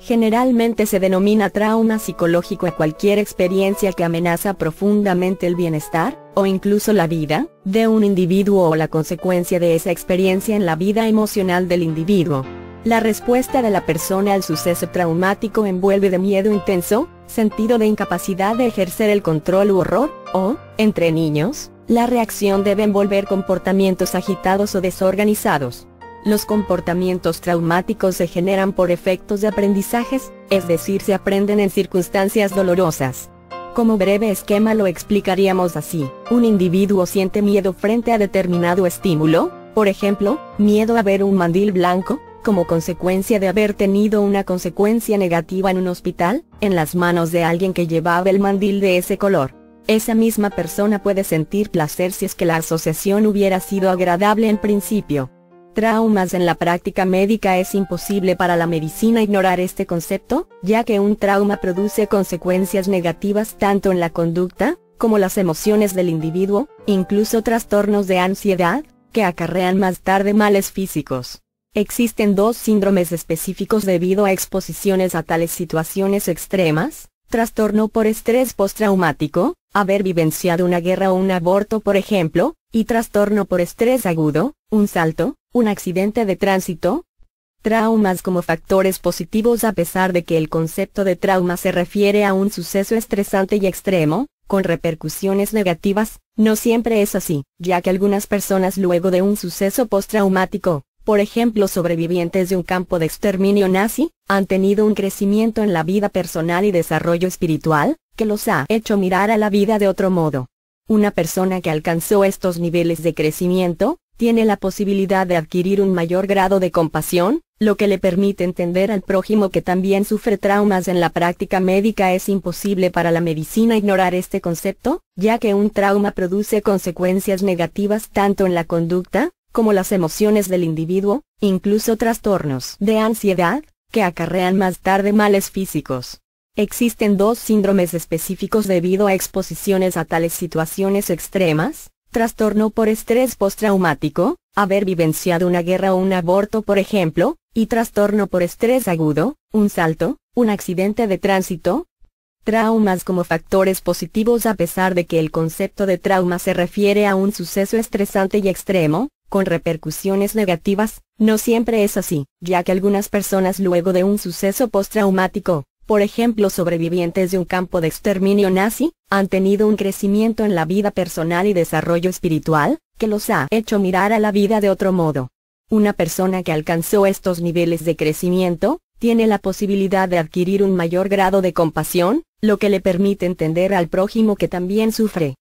Generalmente se denomina trauma psicológico a cualquier experiencia que amenaza profundamente el bienestar, o incluso la vida, de un individuo o la consecuencia de esa experiencia en la vida emocional del individuo. La respuesta de la persona al suceso traumático envuelve de miedo intenso, sentido de incapacidad de ejercer el control u horror, o, entre niños, la reacción debe envolver comportamientos agitados o desorganizados. Los comportamientos traumáticos se generan por efectos de aprendizajes, es decir, se aprenden en circunstancias dolorosas. Como breve esquema lo explicaríamos así: un individuo siente miedo frente a determinado estímulo, por ejemplo, miedo a ver un mandil blanco, como consecuencia de haber tenido una consecuencia negativa en un hospital, en las manos de alguien que llevaba el mandil de ese color. Esa misma persona puede sentir placer si es que la asociación hubiera sido agradable en principio. Traumas. En la práctica médica es imposible para la medicina ignorar este concepto, ya que un trauma produce consecuencias negativas tanto en la conducta, como las emociones del individuo, incluso trastornos de ansiedad, que acarrean más tarde males físicos. Existen dos síndromes específicos debido a exposiciones a tales situaciones extremas: trastorno por estrés postraumático, haber vivenciado una guerra o un aborto por ejemplo, y trastorno por estrés agudo, un salto, un accidente de tránsito. Traumas como factores positivos. A pesar de que el concepto de trauma se refiere a un suceso estresante y extremo, con repercusiones negativas, no siempre es así, ya que algunas personas luego de un suceso postraumático, por ejemplo sobrevivientes de un campo de exterminio nazi, han tenido un crecimiento en la vida personal y desarrollo espiritual, que los ha hecho mirar a la vida de otro modo. Una persona que alcanzó estos niveles de crecimiento, tiene la posibilidad de adquirir un mayor grado de compasión, lo que le permite entender al prójimo que también sufre traumas. En la práctica médica es imposible para la medicina ignorar este concepto, ya que un trauma produce consecuencias negativas tanto en la conducta, como las emociones del individuo, incluso trastornos de ansiedad, que acarrean más tarde males físicos. Existen dos síndromes específicos debido a exposiciones a tales situaciones extremas: trastorno por estrés postraumático, haber vivenciado una guerra o un aborto por ejemplo, y trastorno por estrés agudo, un salto, un accidente de tránsito. Traumas como factores positivos. A pesar de que el concepto de trauma se refiere a un suceso estresante y extremo, con repercusiones negativas, no siempre es así, ya que algunas personas luego de un suceso postraumático, por ejemplo sobrevivientes de un campo de exterminio nazi, han tenido un crecimiento en la vida personal y desarrollo espiritual, que los ha hecho mirar a la vida de otro modo. Una persona que alcanzó estos niveles de crecimiento, tiene la posibilidad de adquirir un mayor grado de compasión, lo que le permite entender al prójimo que también sufre.